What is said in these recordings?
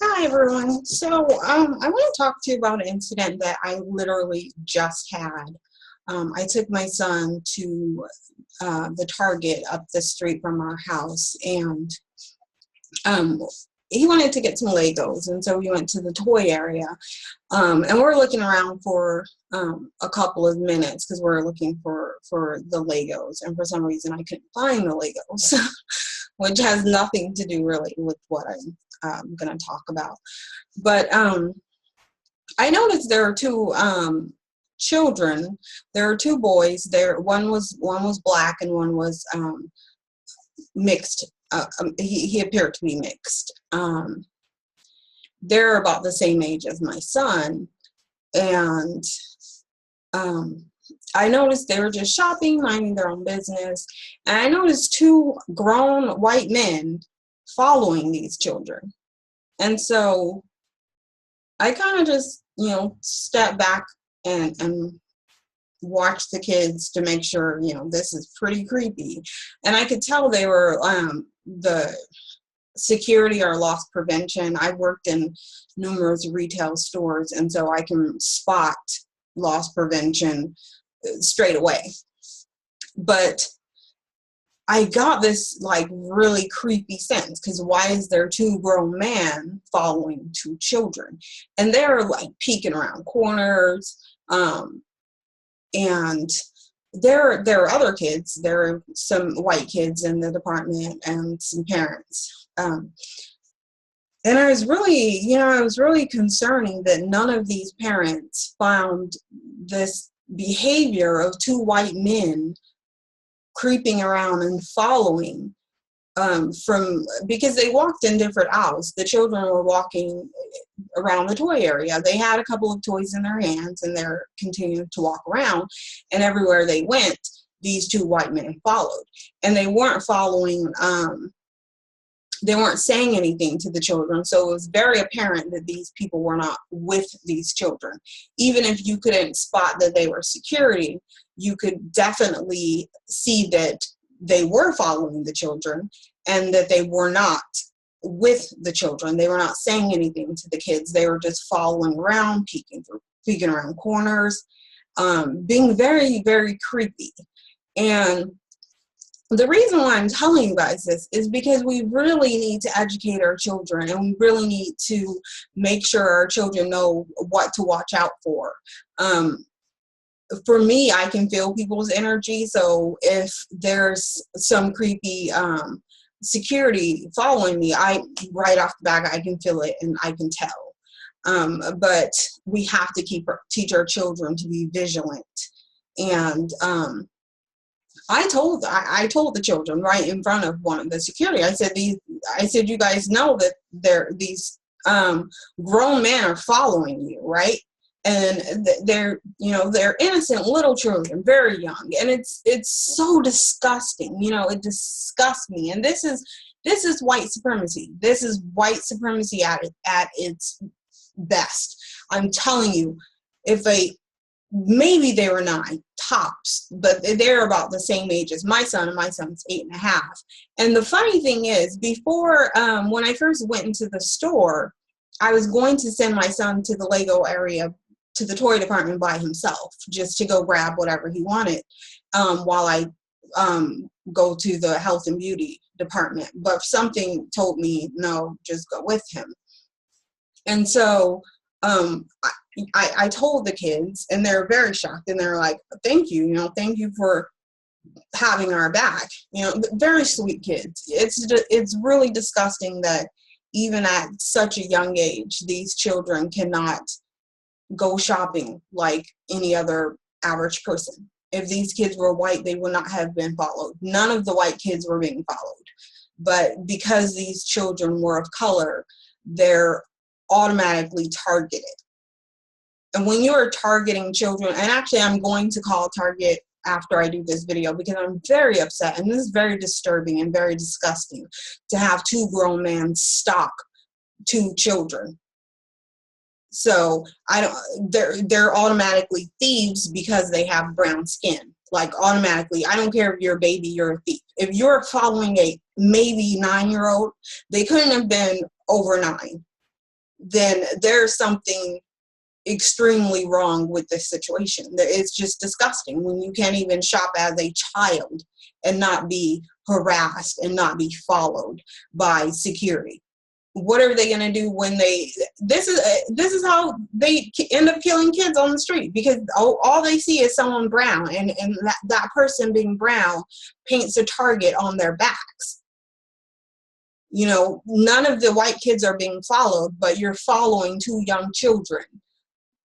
Hi everyone. I want to talk to you about an incident that I literally just had. I took my son to the Target up the street from our house, and um, he wanted to get some Legos, and so we went to the toy area, and we're looking around for a couple of minutes because we're looking for the Legos, and for some reason I couldn't find the Legos, which has nothing to do really with what I'm going to talk about. But I noticed there are two children. There are two boys. One was black and one was mixed. He appeared to be mixed. They're about the same age as my son, and um, I noticed they were just shopping, minding their own business, and I noticed two grown white men following these children, and so I kind of just, step back and watch the kids to make sure, this is pretty creepy. And I could tell they were the security or loss prevention. I worked in numerous retail stores, and so I can spot loss prevention straight away. But I got this like really creepy sense, because why is there two grown men following two children? And they're like peeking around corners, and there are other kids. There are some white kids in the department and some parents. And I was really concerning that none of these parents found this behavior of two white men creeping around and following because they walked in different aisles. The children were walking around the toy area. They had a couple of toys in their hands, and they're continuing to walk around, and everywhere they went, these two white men followed. And they weren't following, they weren't saying anything to the children, so it was very apparent that these people were not with these children. Even if you couldn't spot that they were security, you could definitely see that they were following the children and that they were not with the children. They were not saying anything to the kids. They were just following around, peeking around corners, being very, very creepy. And the reason why I'm telling you guys this is because we really need to educate our children, and we really need to make sure our children know what to watch out for. For me, I can feel people's energy, so if there's some creepy security following me, right off the bat I can feel it and I can tell. But we have to teach our children to be vigilant. And I told the children right in front of one of the security. I said, you guys know that these grown men are following you, right? And they're innocent little children, very young, and it's so disgusting. It disgusts me. And this is white supremacy. This is white supremacy at its best. I'm telling you, maybe they were 9 tops, but they're about the same age as my son, and my son's 8.5. And the funny thing is, before when I first went into the store, I was going to send my son to the Lego area, to the toy department by himself, just to go grab whatever he wanted, while I go to the health and beauty department. But something told me, no, just go with him. And so I told the kids, and they're very shocked, and they're like, thank you, thank you for having our back. Very sweet kids. It's really disgusting that even at such a young age, these children cannot go shopping like any other average person. If these kids were white, they would not have been followed. None of the white kids were being followed. But because these children were of color, they're automatically targeted. And when you're targeting children, and actually I'm going to call Target after I do this video, because I'm very upset, and this is very disturbing and very disgusting to have two grown men stalk two children. So they're automatically thieves because they have brown skin. Like, automatically, I don't care if you're a baby, you're a thief. If you're following a maybe 9-year-old, they couldn't have been over 9. then there's something extremely wrong with this situation. It's just disgusting when you can't even shop as a child and not be harassed and not be followed by security. What are they going to do when this is how they end up killing kids on the street, because all they see is someone brown, and that person being brown paints a target on their backs. You know, none of the white kids are being followed, but you're following two young children.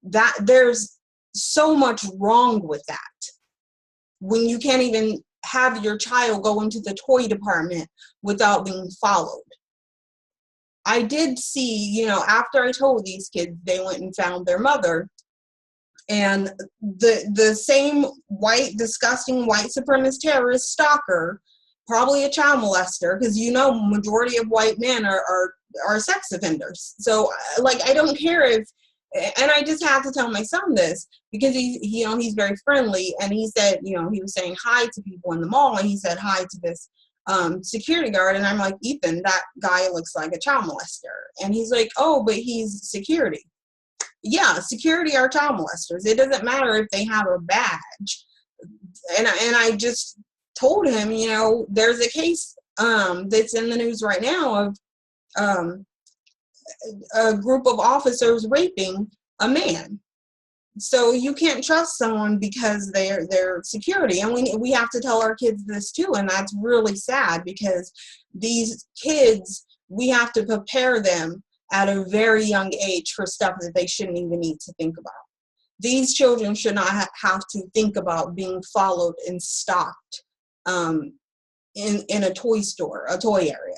That there's so much wrong with that, when you can't even have your child go into the toy department without being followed. I did see, you know, after I told these kids, they went and found their mother, and the same white, disgusting white supremacist terrorist stalker, probably a child molester, because you know majority of white men are sex offenders. So like, I don't care if, and I just have to tell my son this, because you know, he's very friendly, and he said, you know, he was saying hi to people in the mall, and he said hi to this security guard, and I'm like, Ethan, that guy looks like a child molester. And he's like, oh, but he's security. Yeah, security are child molesters. It doesn't matter if they have a badge. And I just told him, you know, there's a case that's in the news right now of a group of officers raping a man. So you can't trust someone because they're security. And we have to tell our kids this too, and that's really sad, because these kids, we have to prepare them at a very young age for stuff that they shouldn't even need to think about. These children should not have to think about being followed and stalked in a toy store, a toy area,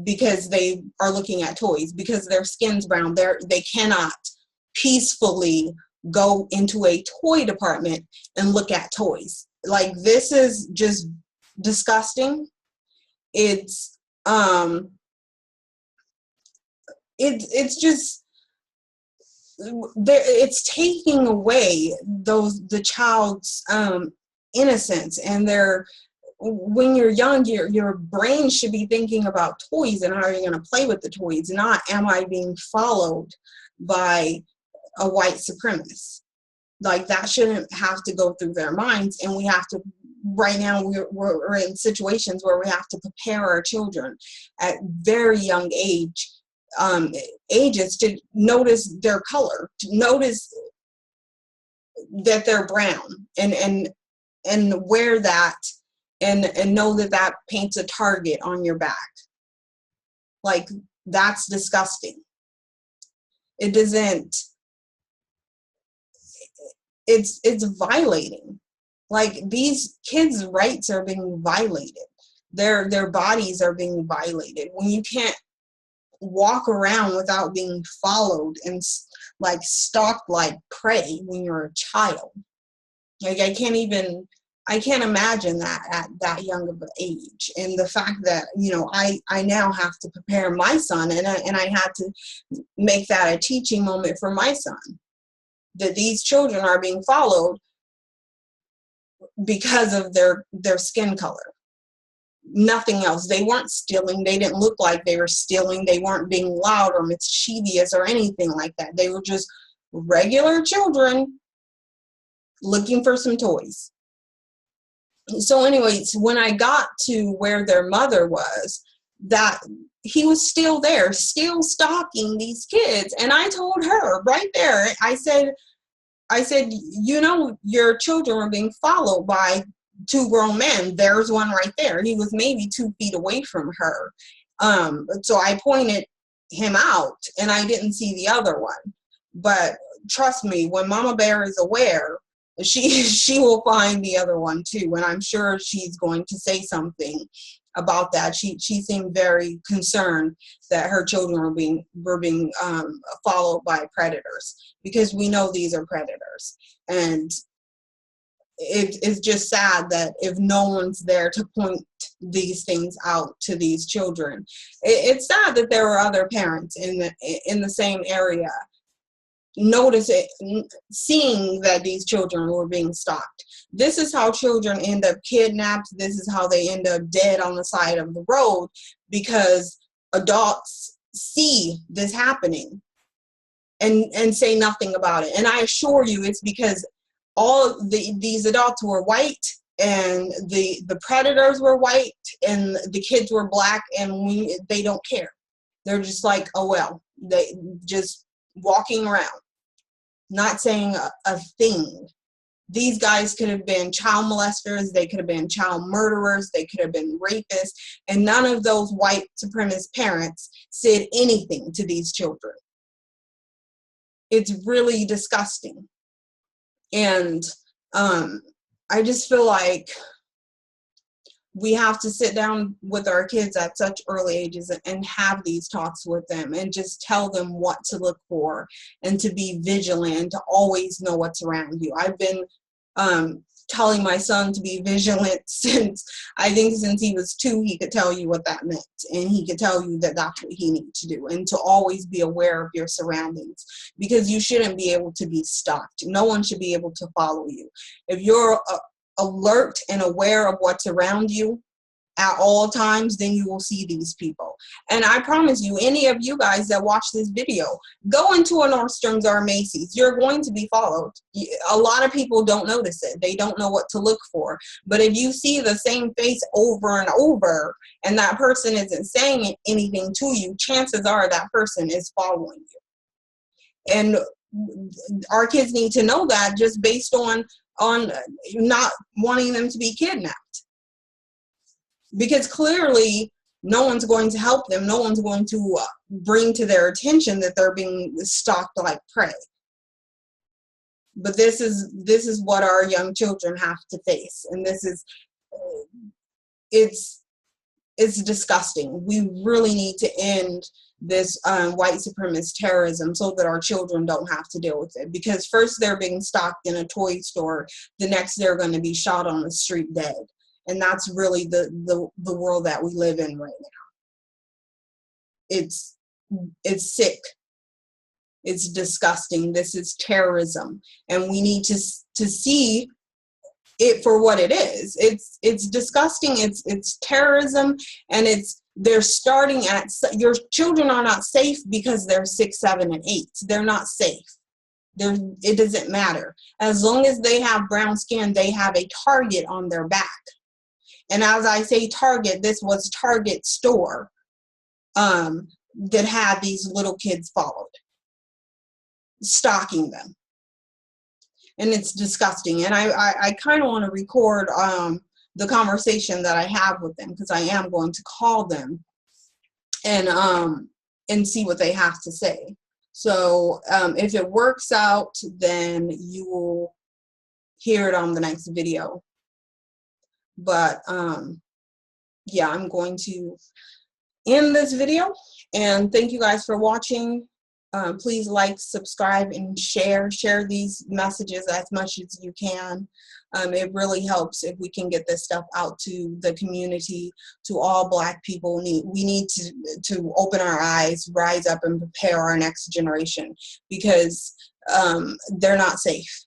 because they are looking at toys, because their skin's brown. They cannot peacefully go into a toy department and look at toys. Like, this is just disgusting. It's just, it's taking away the child's innocence, and when you're young, your brain should be thinking about toys and how you're going to play with the toys, not am I being followed by a white supremacist. Like, that shouldn't have to go through their minds. And we have to, right now we're in situations where we have to prepare our children at very young ages to notice their color, to notice that they're brown, and wear that, and know that paints a target on your back. Like, that's disgusting. It doesn't, it's violating. Like, these kids' rights are being violated. Their bodies are being violated. When you can't walk around without being followed and like stalked like prey when you're a child. Like, I can't imagine that at that young of an age. And the fact that, you know, I now have to prepare my son, and I had to make that a teaching moment for my son, that these children are being followed because of their skin color. Nothing else. They weren't stealing. They didn't look like they were stealing. They weren't being loud or mischievous or anything like that. They were just regular children looking for some toys. So anyways, when I got to where their mother was, that he was still there, still stalking these kids. And I told her right there, I said, you know, your children are being followed by two grown men. There's one right there. He was maybe 2 feet away from her. So I pointed him out, and I didn't see the other one. But trust me, when Mama Bear is aware, she will find the other one too, and I'm sure she's going to say something about that. She seemed very concerned that her children were being followed by predators, because we know these are predators. And it's just sad that if no one's there to point these things out to these children. It's sad that there were other parents in the same area seeing that these children were being stalked. This is how children end up kidnapped. This is how they end up dead on the side of the road, because adults see this happening and say nothing about it. And I assure you, it's because these adults were white, and the predators were white, and the kids were black, and they don't care. They're just like, oh well, they just walking around, not saying a thing. These guys could have been child molesters, they could have been child murderers, they could have been rapists, and none of those white supremacist parents said anything to these children. It's really disgusting. And I just feel like we have to sit down with our kids at such early ages and have these talks with them and just tell them what to look for and to be vigilant and to always know what's around you. I've been telling my son to be vigilant since he was 2. He could tell you what that meant, and he could tell you that that's what he needs to do, and to always be aware of your surroundings, because you shouldn't be able to be stalked. No one should be able to follow you. If you're alert and aware of what's around you at all times, then you will see these people. And I promise you, any of you guys that watch this video, go into a Nordstrom's or a Macy's. You're going to be followed. A lot of people don't notice it. They don't know what to look for. But if you see the same face over and over, and that person isn't saying anything to you, chances are that person is following you. And our kids need to know that, just based on not wanting them to be kidnapped. Because clearly no one's going to help them. No one's going to bring to their attention that they're being stalked like prey. But this is what our young children have to face, and this is it's disgusting. We really need to end this white supremacist terrorism so that our children don't have to deal with it. Because first they're being stalked in a toy store, the next they're going to be shot on the street dead. And that's really the world that we live in right now. It's sick. It's disgusting. This is terrorism, and we need to see it for what it is. It's disgusting. It's terrorism, and they're starting at, your children are not safe because they're 6, 7, and 8. They're not safe. It doesn't matter. As long as they have brown skin, they have a target on their back. And as I say Target, this was Target store that had these little kids followed, stalking them. And it's disgusting. And I kind of want to record the conversation that I have with them, because I am going to call them and see what they have to say. So if it works out, then you will hear it on the next video. But yeah, I'm going to end this video, and thank you guys for watching. Please like, subscribe, and share these messages as much as you can. It really helps if we can get this stuff out to the community, to all Black people. We need to open our eyes, rise up, and prepare our next generation, because they're not safe.